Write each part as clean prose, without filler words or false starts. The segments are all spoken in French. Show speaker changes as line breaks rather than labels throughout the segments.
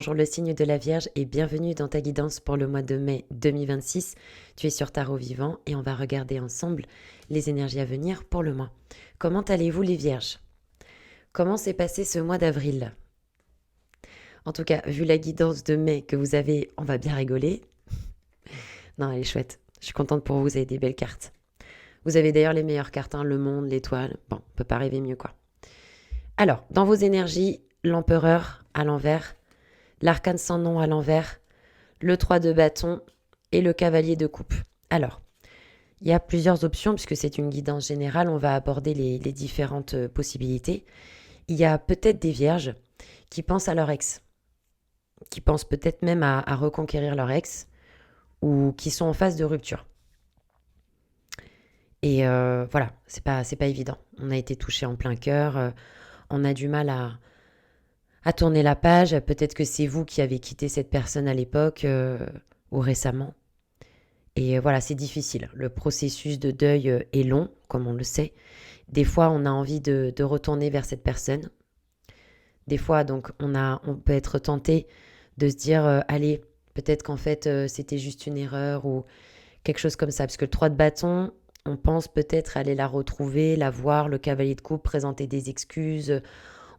Bonjour le signe de la Vierge et bienvenue dans ta guidance pour le mois de mai 2026. Tu es sur Tarot Vivant et on va regarder ensemble les énergies à venir pour le mois. Comment allez-vous les Vierges? Comment s'est passé ce mois d'avril? En tout cas, vu la guidance de mai que vous avez, on va bien rigoler. Non, elle est chouette. Je suis contente pour vous, vous avez des belles cartes. Vous avez d'ailleurs les meilleures cartes, hein, le monde, l'étoile. Bon, on peut pas rêver mieux quoi. Alors, dans vos énergies, l'empereur à l'envers, l'arcane sans nom à l'envers, le 3 de bâton et le cavalier de coupe. Alors, il y a plusieurs options puisque c'est une guidance générale, on va aborder les différentes possibilités. Il y a peut-être des vierges qui pensent à leur ex, qui pensent peut-être même à reconquérir leur ex ou qui sont en phase de rupture. Et voilà, c'est pas évident. On a été touché en plein cœur, on a du mal à tourner la page. Peut-être que c'est vous qui avez quitté cette personne à l'époque ou récemment. Et voilà, c'est difficile. Le processus de deuil est long, comme on le sait. Des fois, on a envie de retourner vers cette personne. Des fois, donc, on peut être tenté de se dire, allez, peut-être qu'en fait, c'était juste une erreur ou quelque chose comme ça. Parce que le 3 de bâton, on pense peut-être aller la retrouver, la voir, le cavalier de coupe, présenter des excuses.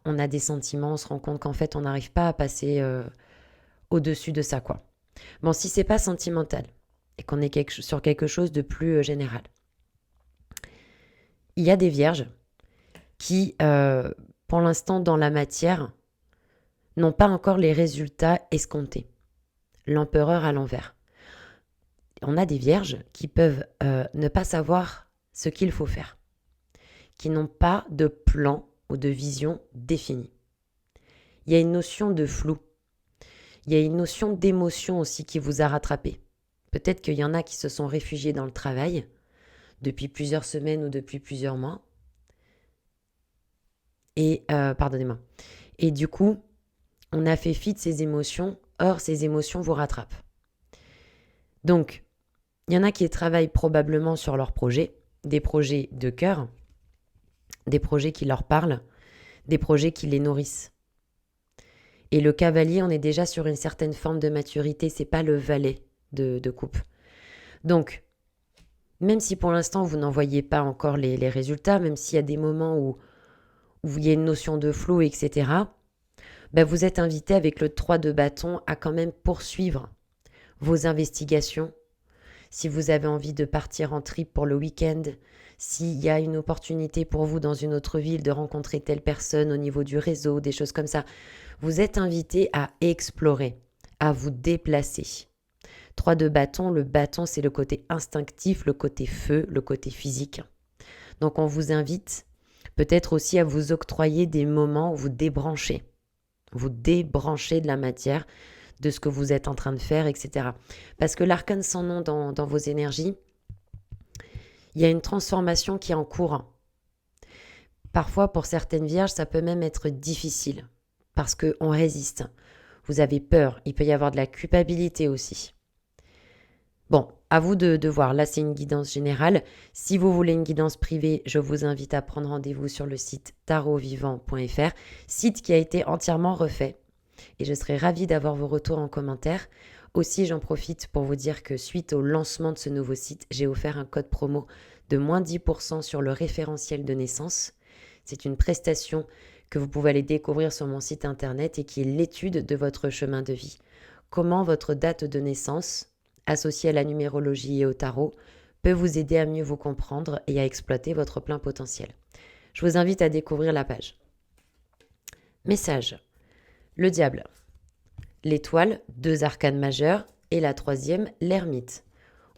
On a des sentiments, on se rend compte qu'en fait, on n'arrive pas à passer au-dessus de ça, quoi. Bon, si c'est pas sentimental et qu'on est sur quelque chose de plus général, il y a des vierges qui, pour l'instant, dans la matière, n'ont pas encore les résultats escomptés. L'empereur à l'envers. On a des vierges qui peuvent ne pas savoir ce qu'il faut faire, qui n'ont pas de plan ou de vision définie. Il y a une notion de flou. Il y a une notion d'émotion aussi qui vous a rattrapé. Peut-être qu'il y en a qui se sont réfugiés dans le travail depuis plusieurs semaines ou depuis plusieurs mois. Et, pardonnez-moi. Et du coup, on a fait fi de ces émotions. Or, ces émotions vous rattrapent. Donc, il y en a qui travaillent probablement sur leurs projets, des projets de cœur, des projets qui leur parlent, des projets qui les nourrissent. Et le cavalier, on est déjà sur une certaine forme de maturité, c'est pas le valet de coupe. Donc, même si pour l'instant vous n'en voyez pas encore les résultats, même s'il y a des moments où il y a une notion de flou, etc., ben vous êtes invité avec le 3 de bâton à quand même poursuivre vos investigations. Si vous avez envie de partir en trip pour le week-end, s'il y a une opportunité pour vous dans une autre ville de rencontrer telle personne au niveau du réseau, des choses comme ça, vous êtes invité à explorer, à vous déplacer. 3 de bâton, le bâton c'est le côté instinctif, le côté feu, le côté physique. Donc on vous invite peut-être aussi à vous octroyer des moments où vous débranchez de la matière, de ce que vous êtes en train de faire, etc. Parce que l'arcane sans nom dans vos énergies, il y a une transformation qui est en cours. Parfois, pour certaines vierges, ça peut même être difficile parce qu'on résiste. Vous avez peur, il peut y avoir de la culpabilité aussi. Bon, à vous de voir. Là, c'est une guidance générale. Si vous voulez une guidance privée, je vous invite à prendre rendez-vous sur le site tarotvivant.fr, site qui a été entièrement refait. Et je serai ravie d'avoir vos retours en commentaire. Aussi, j'en profite pour vous dire que suite au lancement de ce nouveau site, j'ai offert un code promo de moins 10% sur le référentiel de naissance. C'est une prestation que vous pouvez aller découvrir sur mon site internet et qui est l'étude de votre chemin de vie. Comment votre date de naissance, associée à la numérologie et au tarot, peut vous aider à mieux vous comprendre et à exploiter votre plein potentiel. Je vous invite à découvrir la page. Message. Le diable. L'étoile, 2 arcanes majeures, et la 3e, l'ermite.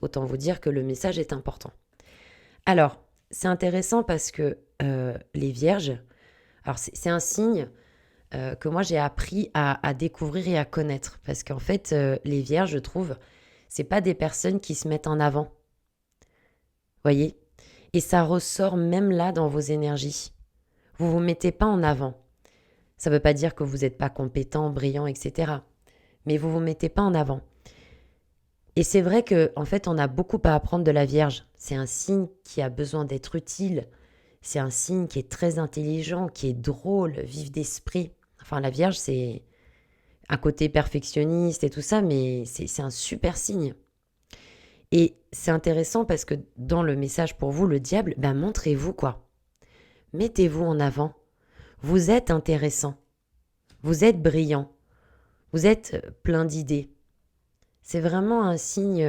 Autant vous dire que le message est important. Alors, c'est intéressant parce que les vierges, alors c'est un signe que moi j'ai appris à découvrir et à connaître. Parce qu'en fait, les vierges, je trouve, c'est pas des personnes qui se mettent en avant. Voyez? Et ça ressort même là dans vos énergies. Vous vous mettez pas en avant. Ça ne veut pas dire que vous n'êtes pas compétent, brillant, etc. Mais vous ne vous mettez pas en avant. Et c'est vrai qu'en fait, on a beaucoup à apprendre de la Vierge. C'est un signe qui a besoin d'être utile. C'est un signe qui est très intelligent, qui est drôle, vif d'esprit. Enfin, la Vierge, c'est un côté perfectionniste et tout ça, mais c'est un super signe. Et c'est intéressant parce que dans le message pour vous, le diable, ben montrez-vous quoi. Mettez-vous en avant. Vous êtes intéressant. Vous êtes brillant. Vous êtes plein d'idées. C'est vraiment un signe.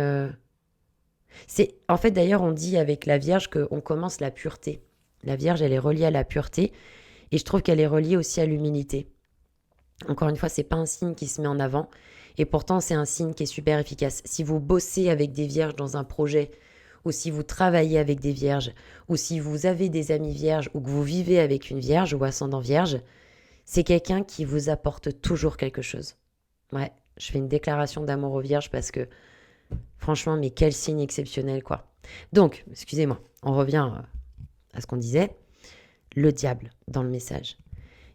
C'est en fait d'ailleurs on dit avec la Vierge qu'on commence la pureté. La Vierge, elle est reliée à la pureté et je trouve qu'elle est reliée aussi à l'humilité. Encore une fois, c'est pas un signe qui se met en avant et pourtant c'est un signe qui est super efficace. Si vous bossez avec des vierges dans un projet ou si vous travaillez avec des vierges ou si vous avez des amis vierges ou que vous vivez avec une vierge ou ascendant vierge, c'est quelqu'un qui vous apporte toujours quelque chose. Ouais, je fais une déclaration d'amour aux vierges parce que franchement, mais quel signe exceptionnel quoi. Donc, excusez-moi, on revient à ce qu'on disait. Le diable dans le message.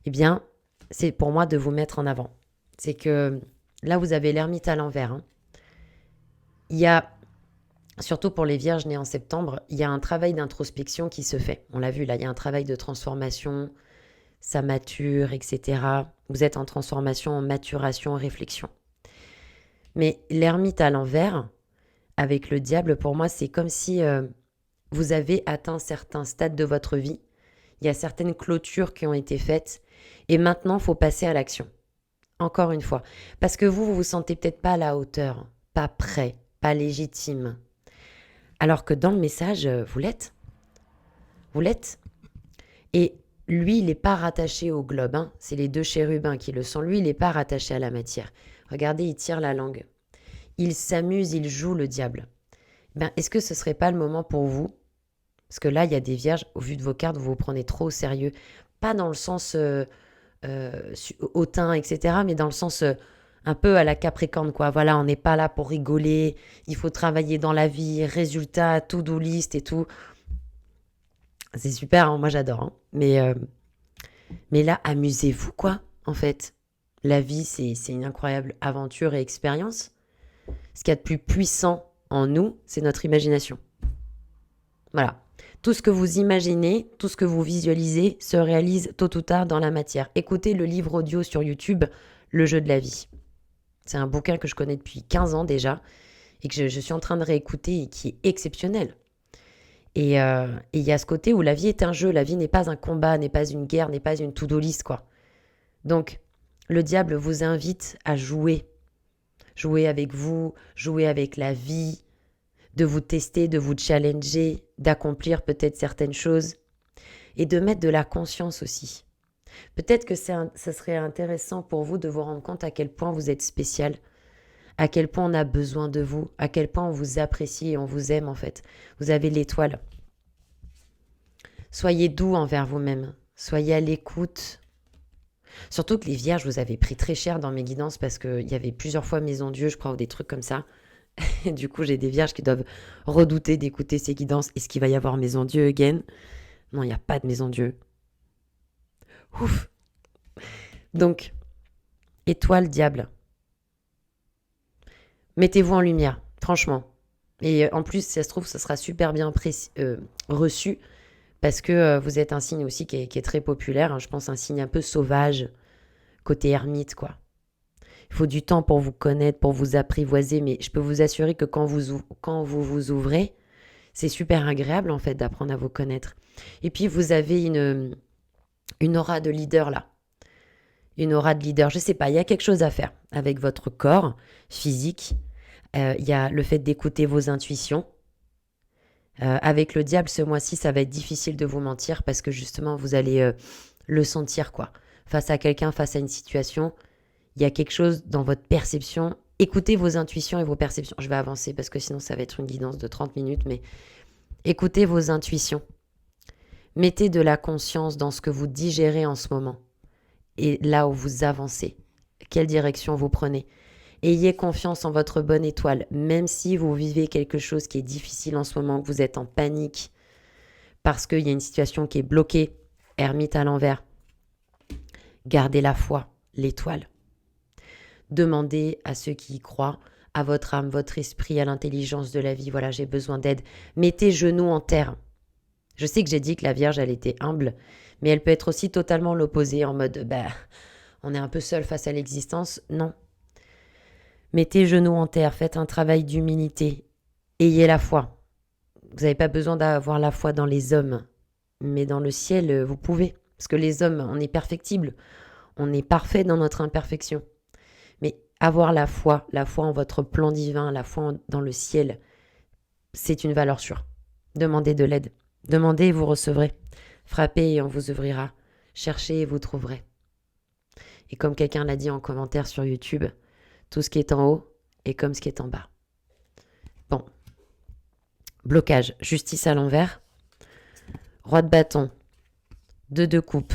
Eh bien, c'est pour moi de vous mettre en avant. C'est que là, vous avez l'ermite à l'envers. Hein. Il y a, surtout pour les vierges nées en septembre, il y a un travail d'introspection qui se fait. On l'a vu là, il y a un travail de transformation, ça mature, etc. Vous êtes en transformation, en maturation, en réflexion. Mais l'ermite à l'envers, avec le diable, pour moi, c'est comme si vous avez atteint certains stades de votre vie. Il y a certaines clôtures qui ont été faites. Et maintenant, il faut passer à l'action. Encore une fois. Parce que vous vous sentez peut-être pas à la hauteur, pas prêt, pas légitime. Alors que dans le message, vous l'êtes. Vous l'êtes. Et lui, il n'est pas rattaché au globe. Hein. C'est les deux chérubins qui le sont. Lui, il n'est pas rattaché à la matière. Regardez, il tire la langue. Il s'amuse, il joue le diable. Ben, est-ce que ce ne serait pas le moment pour vous? Parce que là, il y a des vierges, au vu de vos cartes, vous vous prenez trop au sérieux. Pas dans le sens hautain, etc., mais dans le sens un peu à la Capricorne, quoi. Voilà, on n'est pas là pour rigoler, il faut travailler dans la vie, résultat, to-do list et tout. C'est super, hein, moi j'adore. Hein. Mais là, amusez-vous, quoi, en fait. La vie, c'est une incroyable aventure et expérience. Ce qu'il y a de plus puissant en nous, c'est notre imagination. Voilà. Tout ce que vous imaginez, tout ce que vous visualisez se réalise tôt ou tard dans la matière. Écoutez le livre audio sur YouTube, Le jeu de la vie. C'est un bouquin que je connais depuis 15 ans déjà et que je suis en train de réécouter et qui est exceptionnel. Et il y a ce côté où la vie est un jeu, la vie n'est pas un combat, n'est pas une guerre, n'est pas une to-do list, quoi. Donc, le diable vous invite à jouer. Jouer avec vous, jouer avec la vie, de vous tester, de vous challenger, d'accomplir peut-être certaines choses et de mettre de la conscience aussi. Peut-être que ça serait intéressant pour vous de vous rendre compte à quel point vous êtes spécial, à quel point on a besoin de vous, à quel point on vous apprécie et on vous aime en fait. Vous avez l'étoile. Soyez doux envers vous-même, soyez à l'écoute. Surtout que les vierges, vous avez pris très cher dans mes guidances parce qu'il y avait plusieurs fois Maison Dieu, je crois, ou des trucs comme ça. Et du coup, j'ai des vierges qui doivent redouter d'écouter ces guidances. Est-ce qu'il va y avoir Maison Dieu again? Non, il n'y a pas de Maison Dieu. Ouf. Donc, étoile, diable. Mettez-vous en lumière, franchement. Et en plus, si ça se trouve, ça sera super bien reçu parce que vous êtes un signe aussi qui est très populaire. Hein, je pense un signe un peu sauvage, côté ermite, quoi. Il faut du temps pour vous connaître, pour vous apprivoiser, mais je peux vous assurer que quand vous vous ouvrez, c'est super agréable en fait d'apprendre à vous connaître. Et puis vous avez une aura de leader là. Une aura de leader, je sais pas, il y a quelque chose à faire avec votre corps physique. Il y a le fait d'écouter vos intuitions. Avec le diable ce mois-ci, ça va être difficile de vous mentir parce que justement vous allez le sentir quoi. Face à quelqu'un, face à une situation, il y a quelque chose dans votre perception. Écoutez vos intuitions et vos perceptions. Je vais avancer parce que sinon ça va être une guidance de 30 minutes, mais écoutez vos intuitions. Mettez de la conscience dans ce que vous digérez en ce moment et là où vous avancez. Quelle direction vous prenez. Ayez confiance en votre bonne étoile, même si vous vivez quelque chose qui est difficile en ce moment, que vous êtes en panique, parce qu'il y a une situation qui est bloquée, ermite à l'envers. Gardez la foi, l'étoile. Demandez à ceux qui y croient, à votre âme, votre esprit, à l'intelligence de la vie. Voilà, j'ai besoin d'aide. Mettez genoux en terre. Je sais que j'ai dit que la Vierge, elle était humble, mais elle peut être aussi totalement l'opposé, en mode, on est un peu seul face à l'existence. Non. Mettez genoux en terre, faites un travail d'humilité. Ayez la foi. Vous n'avez pas besoin d'avoir la foi dans les hommes, mais dans le ciel, vous pouvez. Parce que les hommes, on est perfectibles. On est parfait dans notre imperfection. Mais avoir la foi en votre plan divin, la foi dans le ciel, c'est une valeur sûre. Demandez de l'aide. Demandez et vous recevrez. Frappez et on vous ouvrira. Cherchez et vous trouverez. Et comme quelqu'un l'a dit en commentaire sur YouTube, tout ce qui est en haut est comme ce qui est en bas. Bon. Blocage. Justice à l'envers. Roi de bâton. 2 de coupe.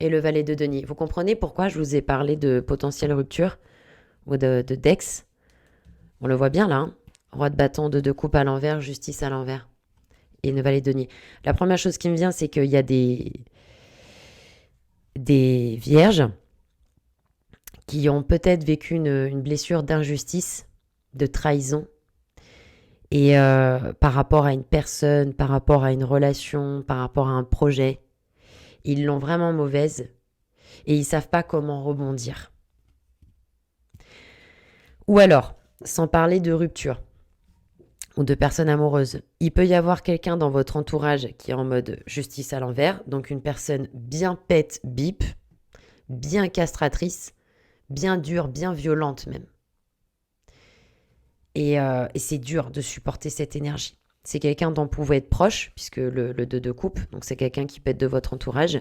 Et le valet de denier. Vous comprenez pourquoi je vous ai parlé de potentielle rupture ou de Dex? On le voit bien là. Hein, roi de bâton, 2 de coupe à l'envers, justice à l'envers. Et le valet de denier. La première chose qui me vient, c'est qu'il y a des vierges qui ont peut-être vécu une blessure d'injustice, de trahison. Et par rapport à une personne, par rapport à une relation, par rapport à un projet, ils l'ont vraiment mauvaise et ils ne savent pas comment rebondir. Ou alors, sans parler de rupture ou de personnes amoureuses, il peut y avoir quelqu'un dans votre entourage qui est en mode justice à l'envers, donc une personne bien pète, bip, bien castratrice, bien dure, bien violente même. Et c'est dur de supporter cette énergie. C'est quelqu'un dont vous pouvez être proche, puisque le 2 de coupe, donc c'est quelqu'un qui peut être de votre entourage.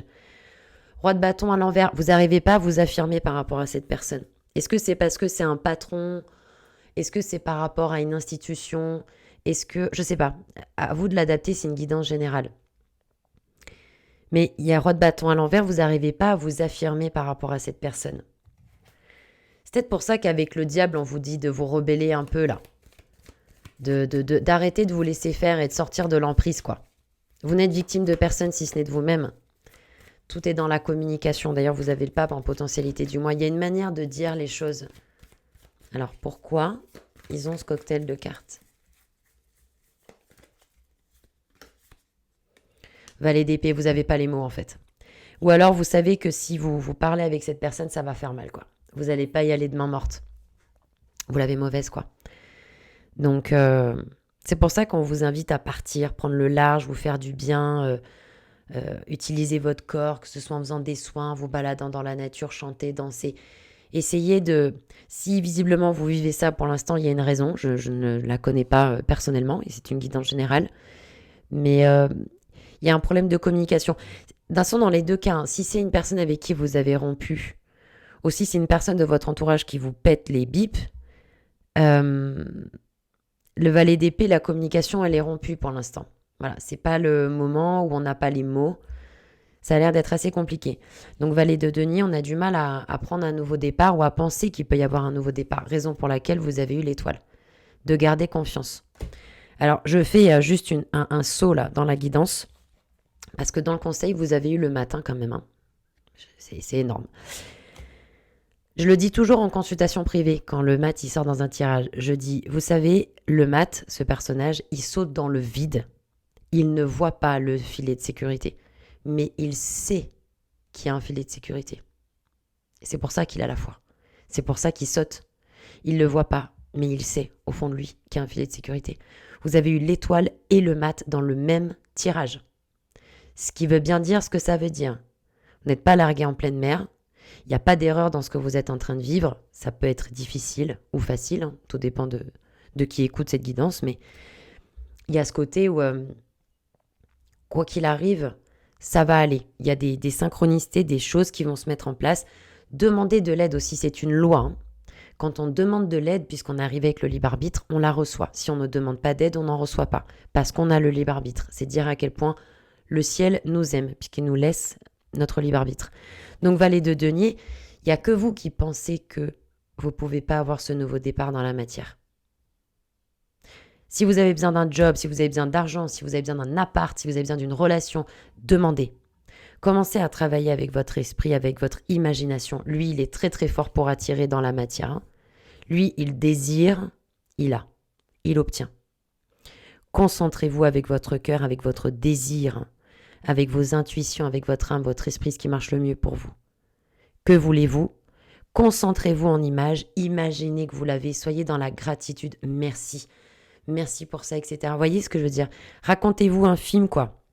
Roi de bâton à l'envers, vous n'arrivez pas à vous affirmer par rapport à cette personne. Est-ce que c'est parce que c'est un patron? Est-ce que c'est par rapport à une institution? Est-ce que, je ne sais pas, à vous de l'adapter, c'est une guidance générale. Mais il y a roi de bâton à l'envers, vous n'arrivez pas à vous affirmer par rapport à cette personne. C'est peut-être pour ça qu'avec le diable, on vous dit de vous rebeller un peu là. D'arrêter de vous laisser faire et de sortir de l'emprise, quoi. Vous n'êtes victime de personne si ce n'est de vous-même. Tout est dans la communication. D'ailleurs, vous avez le pape en potentialité du mois. Il y a une manière de dire les choses. Alors, pourquoi ils ont ce cocktail de cartes? Valet d'épée, vous n'avez pas les mots, en fait. Ou alors, vous savez que si vous parlez avec cette personne, ça va faire mal, quoi. Vous n'allez pas y aller de main morte. Vous l'avez mauvaise, quoi. Donc, c'est pour ça qu'on vous invite à partir, prendre le large, vous faire du bien, utiliser votre corps, que ce soit en faisant des soins, vous baladant dans la nature, chanter, danser. Essayez de... Si visiblement vous vivez ça pour l'instant, il y a une raison. Je ne la connais pas personnellement, et c'est une guidance générale. Mais il y a un problème de communication. D'un sens, dans les deux cas, hein, si c'est une personne avec qui vous avez rompu, ou si c'est une personne de votre entourage qui vous pète les bips, le valet d'épée, la communication, elle est rompue pour l'instant. Voilà, c'est pas le moment où on n'a pas les mots. Ça a l'air d'être assez compliqué. Donc, valet de denier, on a du mal à prendre un nouveau départ ou à penser qu'il peut y avoir un nouveau départ. Raison pour laquelle vous avez eu l'étoile. De garder confiance. Alors, je fais juste un saut là dans la guidance. Parce que dans le conseil, vous avez eu le matin quand même. Hein. C'est énorme. Je le dis toujours en consultation privée, quand le mat il sort dans un tirage. Je dis, vous savez, le mat, ce personnage, il saute dans le vide. Il ne voit pas le filet de sécurité. Mais il sait qu'il y a un filet de sécurité. Et c'est pour ça qu'il a la foi. C'est pour ça qu'il saute. Il ne le voit pas, mais il sait, au fond de lui, qu'il y a un filet de sécurité. Vous avez eu l'étoile et le mat dans le même tirage. Ce qui veut bien dire ce que ça veut dire. Vous n'êtes pas largué en pleine mer. Il n'y a pas d'erreur dans ce que vous êtes en train de vivre. Ça peut être difficile ou facile. Hein. Tout dépend de qui écoute cette guidance. Mais il y a ce côté où, quoi qu'il arrive, ça va aller. Il y a des synchronicités, des choses qui vont se mettre en place. Demandez de l'aide aussi, c'est une loi. Hein. Quand on demande de l'aide, puisqu'on arrive avec le libre arbitre, on la reçoit. Si on ne demande pas d'aide, on n'en reçoit pas. Parce qu'on a le libre arbitre. C'est dire à quel point le ciel nous aime, puisqu'il nous laisse notre libre arbitre. Donc, valet de denier, il n'y a que vous qui pensez que vous ne pouvez pas avoir ce nouveau départ dans la matière. Si vous avez besoin d'un job, si vous avez besoin d'argent, si vous avez besoin d'un appart, si vous avez besoin d'une relation, demandez. Commencez à travailler avec votre esprit, avec votre imagination. Lui, il est très très fort pour attirer dans la matière. Hein. Lui, il désire, il a, il obtient. Concentrez-vous avec votre cœur, avec votre désir, avec vos intuitions, avec votre âme, votre esprit, ce qui marche le mieux pour vous. Que voulez-vous? Concentrez-vous en images, imaginez que vous l'avez, soyez dans la gratitude, merci. Merci pour ça, etc. Vous voyez ce que je veux dire? Racontez-vous un film, quoi.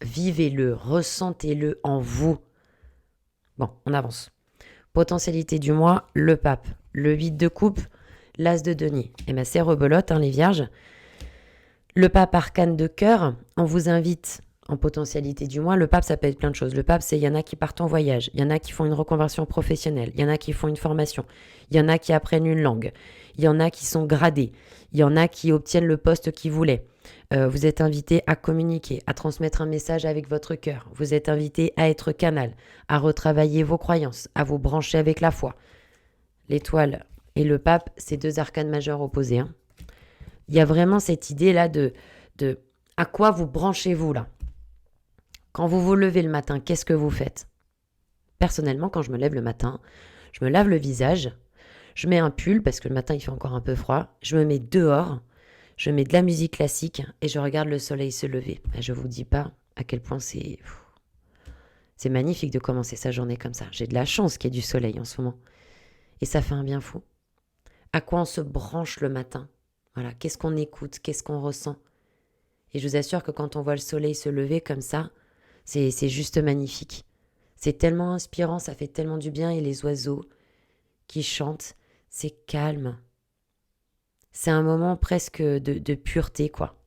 Vivez-le, ressentez-le en vous. Bon, on avance. Potentialité du mois, le pape. Le 8 de coupe, l'as de denier. Et bien c'est rebelote, hein, les vierges. Le pape arcane de cœur, on vous invite en potentialité du mois. Le pape, ça peut être plein de choses. Le pape, c'est il y en a qui partent en voyage, il y en a qui font une reconversion professionnelle, il y en a qui font une formation, il y en a qui apprennent une langue, il y en a qui sont gradés, il y en a qui obtiennent le poste qu'ils voulaient. Vous êtes invité à communiquer, à transmettre un message avec votre cœur. Vous êtes invité à être canal, à retravailler vos croyances, à vous brancher avec la foi. L'étoile et le pape, c'est deux arcanes majeurs opposés. Hein. Il y a vraiment cette idée-là de à quoi vous branchez-vous là. Quand vous vous levez le matin, qu'est-ce que vous faites? Personnellement, quand je me lève le matin, je me lave le visage, je mets un pull parce que le matin il fait encore un peu froid, je me mets dehors, je mets de la musique classique et je regarde le soleil se lever. Et je vous dis pas à quel point c'est magnifique de commencer sa journée comme ça. J'ai de la chance qu'il y ait du soleil en ce moment. Et ça fait un bien fou. À quoi on se branche le matin? Voilà, qu'est-ce qu'on écoute, qu'est-ce qu'on ressent? Et je vous assure que quand on voit le soleil se lever comme ça, c'est juste magnifique. C'est tellement inspirant, ça fait tellement du bien. Et les oiseaux qui chantent, c'est calme. C'est un moment presque de pureté, quoi.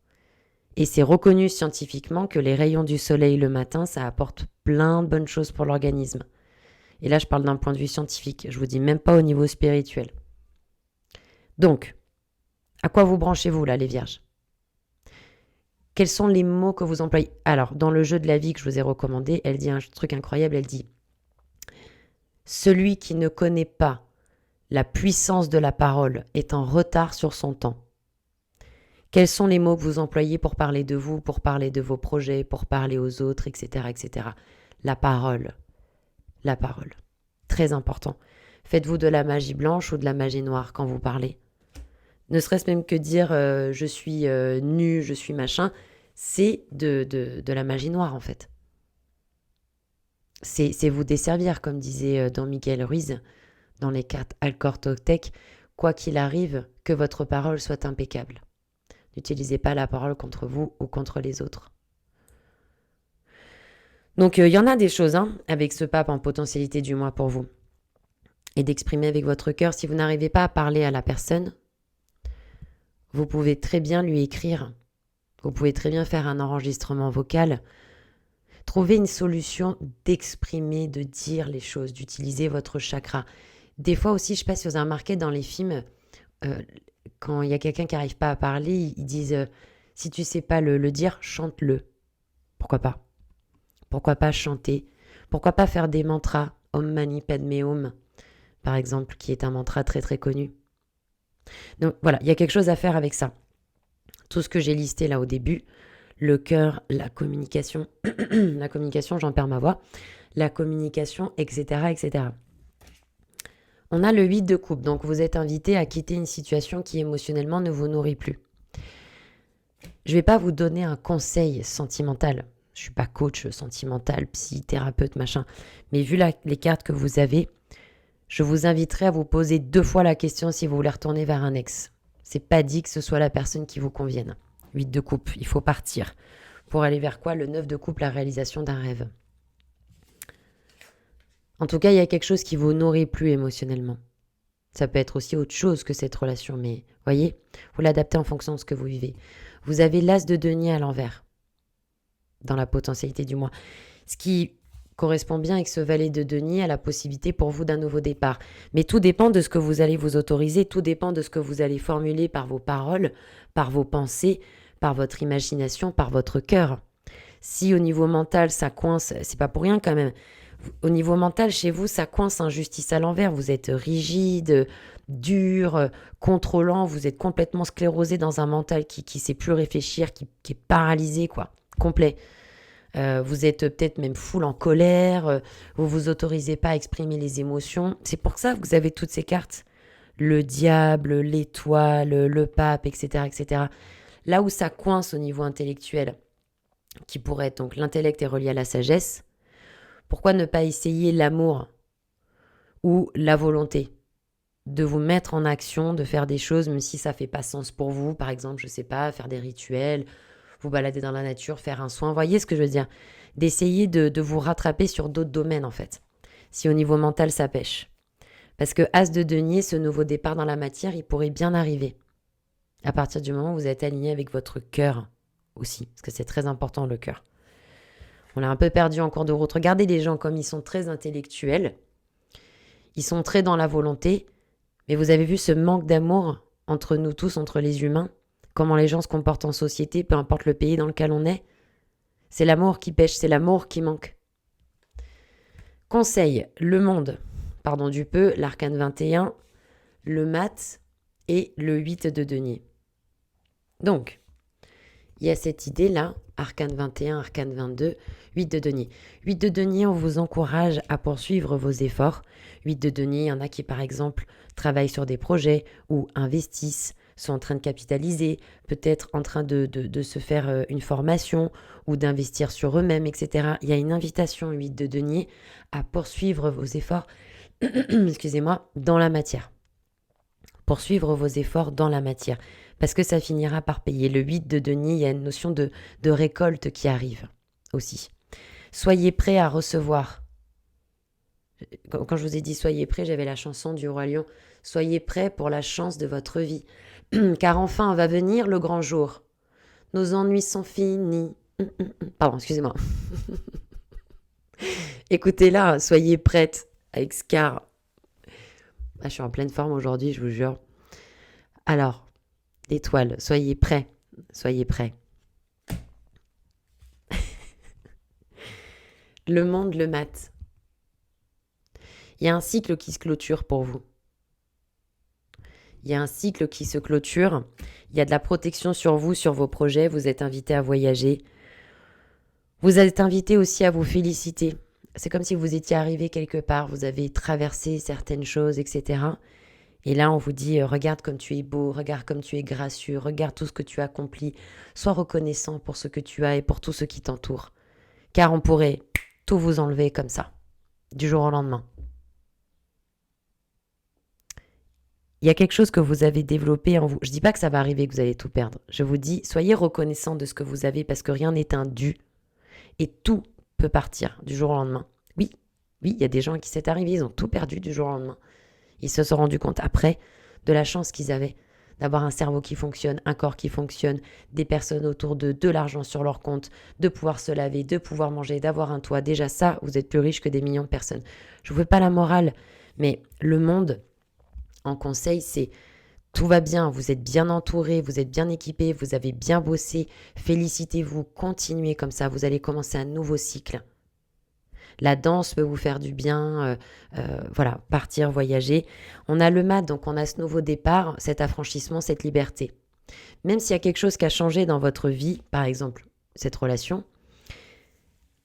Et c'est reconnu scientifiquement que les rayons du soleil le matin, ça apporte plein de bonnes choses pour l'organisme. Et là, je parle d'un point de vue scientifique. Je vous dis même pas au niveau spirituel. Donc, à quoi vous branchez-vous là, les vierges? Quels sont les mots que vous employez? Alors, dans le jeu de la vie que je vous ai recommandé, elle dit un truc incroyable, elle dit « Celui qui ne connaît pas la puissance de la parole est en retard sur son temps. » Quels sont les mots que vous employez pour parler de vous, pour parler de vos projets, pour parler aux autres, etc., etc. La parole. La parole. Très important. Faites-vous de la magie blanche ou de la magie noire quand vous parlez? Ne serait-ce même que dire je suis nu, je suis machin, c'est de la magie noire en fait. C'est vous desservir, comme disait Don Miguel Ruiz dans les cartes Alcor Toltec, quoi qu'il arrive, que votre parole soit impeccable. N'utilisez pas la parole contre vous ou contre les autres. Donc il y en a des choses avec ce pape en potentialité du mois pour vous. Et d'exprimer avec votre cœur, si vous n'arrivez pas à parler à la personne, vous pouvez très bien lui écrire. Vous pouvez très bien faire un enregistrement vocal. Trouver une solution d'exprimer, de dire les choses, d'utiliser votre chakra. Des fois aussi, je ne sais pas si vous avez remarqué dans les films, quand il y a quelqu'un qui n'arrive pas à parler, ils disent si tu ne sais pas le dire, chante-le. Pourquoi pas? Pourquoi pas chanter? Pourquoi pas faire des mantras? Om Mani Padme Hum, par exemple, qui est un mantra très très connu. Donc voilà, il y a quelque chose à faire avec ça. Tout ce que j'ai listé là au début, le cœur, la communication, j'en perds ma voix, la communication, etc., etc. On a le 8 de coupe, donc vous êtes invité à quitter une situation qui émotionnellement ne vous nourrit plus. Je ne vais pas vous donner un conseil sentimental. Je ne suis pas coach sentimental, psy-thérapeute, machin. Mais vu les cartes que vous avez, je vous inviterai à vous poser 2 fois la question si vous voulez retourner vers un ex. C'est pas dit que ce soit la personne qui vous convienne. 8 de coupe, il faut partir. Pour aller vers quoi? Le 9 de coupe, la réalisation d'un rêve. En tout cas, il y a quelque chose qui vous nourrit plus émotionnellement. Ça peut être aussi autre chose que cette relation, mais voyez, vous l'adaptez en fonction de ce que vous vivez. Vous avez l'as de denier à l'envers, dans la potentialité du mois. Ce qui correspond bien avec ce valet de denier à la possibilité pour vous d'un nouveau départ. Mais tout dépend de ce que vous allez vous autoriser, tout dépend de ce que vous allez formuler par vos paroles, par vos pensées, par votre imagination, par votre cœur. Si au niveau mental, ça coince, c'est pas pour rien quand même. Au niveau mental, chez vous, ça coince injustice à l'envers. Vous êtes rigide, dur, contrôlant. Vous êtes complètement sclérosé dans un mental qui sait plus réfléchir, qui est paralysé, quoi, complet. Vous êtes peut-être même full en colère. Vous vous autorisez pas à exprimer les émotions. C'est pour ça que vous avez toutes ces cartes. Le diable, l'étoile, le pape, etc., etc. Là où ça coince au niveau intellectuel, qui pourrait être, donc l'intellect est relié à la sagesse, pourquoi ne pas essayer l'amour ou la volonté de vous mettre en action, de faire des choses, même si ça fait pas sens pour vous. Par exemple, je sais pas, faire des rituels, vous balader dans la nature, faire un soin. Vous voyez ce que je veux dire? D'essayer de vous rattraper sur d'autres domaines, en fait. Si au niveau mental, ça pêche. Parce que As de denier, ce nouveau départ dans la matière, il pourrait bien arriver. À partir du moment où vous êtes aligné avec votre cœur aussi. Parce que c'est très important, le cœur. On l'a un peu perdu en cours de route. Regardez les gens comme ils sont très intellectuels. Ils sont très dans la volonté. Mais vous avez vu ce manque d'amour entre nous tous, entre les humains? Comment les gens se comportent en société, peu importe le pays dans lequel on est? C'est l'amour qui pêche, c'est l'amour qui manque. Conseil, le monde, pardon du peu, l'arcane 21, le mat et le 8 de denier. Donc, il y a cette idée-là, arcane 21, arcane 22, 8 de denier. 8 de denier, on vous encourage à poursuivre vos efforts. 8 de denier, il y en a qui, par exemple, travaillent sur des projets ou investissent, sont en train de capitaliser, peut-être en train de se faire une formation ou d'investir sur eux-mêmes, etc. Il y a une invitation, 8 de denier, à poursuivre vos efforts, excusez-moi, dans la matière. Poursuivre vos efforts dans la matière. Parce que ça finira par payer. Le 8 de denier, il y a une notion de récolte qui arrive aussi. Soyez prêts à recevoir. Quand je vous ai dit soyez prêts, j'avais la chanson du Roi Lion. Soyez prêts pour la chance de votre vie. Car enfin va venir le grand jour. Nos ennuis sont finis. Pardon, excusez-moi. Écoutez-la, soyez prêtes avec Scar. Ah, je suis en pleine forme aujourd'hui, je vous jure. Alors, l'étoile, soyez prêts. Soyez prêts. Le monde, le mat. Il y a un cycle qui se clôture pour vous. Il y a un cycle qui se clôture. Il y a de la protection sur vous, sur vos projets. Vous êtes invité à voyager. Vous êtes invité aussi à vous féliciter. C'est comme si vous étiez arrivé quelque part. Vous avez traversé certaines choses, etc. Et là, on vous dit, regarde comme tu es beau, regarde comme tu es gracieux, regarde tout ce que tu as accompli. Sois reconnaissant pour ce que tu as et pour tout ce qui t'entoure. Car on pourrait tout vous enlever comme ça, du jour au lendemain. Il y a quelque chose que vous avez développé en vous. Je ne dis pas que ça va arriver, que vous allez tout perdre. Je vous dis, soyez reconnaissant de ce que vous avez parce que rien n'est un dû. Et tout peut partir du jour au lendemain. Oui, il y a des gens à qui c'est arrivé, ils ont tout perdu du jour au lendemain. Ils se sont rendus compte après de la chance qu'ils avaient d'avoir un cerveau qui fonctionne, un corps qui fonctionne, des personnes autour d'eux, de l'argent sur leur compte, de pouvoir se laver, de pouvoir manger, d'avoir un toit. Déjà ça, vous êtes plus riche que des millions de personnes. Je ne veux pas la morale, mais le monde, en conseil, c'est tout va bien, vous êtes bien entouré, vous êtes bien équipé, vous avez bien bossé, félicitez-vous, continuez comme ça, vous allez commencer un nouveau cycle. La danse peut vous faire du bien, voilà, partir, voyager. On a le mat, donc on a ce nouveau départ, cet affranchissement, cette liberté. Même s'il y a quelque chose qui a changé dans votre vie, par exemple cette relation,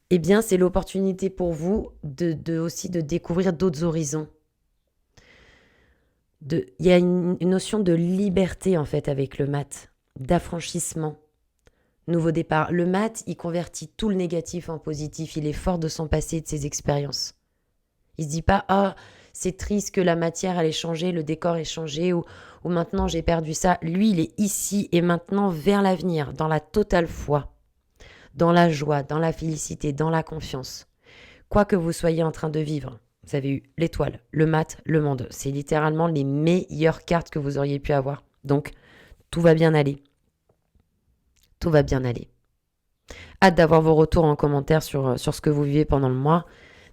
eh bien c'est l'opportunité pour vous aussi de découvrir d'autres horizons. Il y a une notion de liberté en fait avec le mat, d'affranchissement. Nouveau départ. Le mat, il convertit tout le négatif en positif. Il est fort de son passé, de ses expériences. Il se dit pas, ah, c'est triste que la matière, elle ait changé, le décor ait changé, ou maintenant j'ai perdu ça. Lui, il est ici et maintenant vers l'avenir, dans la totale foi, dans la joie, dans la félicité, dans la confiance. Quoi que vous soyez en train de vivre, vous avez eu l'étoile, le mat, le monde. C'est littéralement les meilleures cartes que vous auriez pu avoir. Donc, tout va bien aller. Tout va bien aller. Hâte d'avoir vos retours en commentaire sur ce que vous vivez pendant le mois,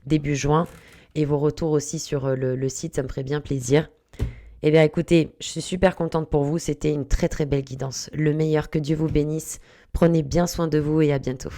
début juin, et vos retours aussi sur le site, ça me ferait bien plaisir. Eh bien écoutez, je suis super contente pour vous, c'était une très très belle guidance. Le meilleur, que Dieu vous bénisse, prenez bien soin de vous et à bientôt.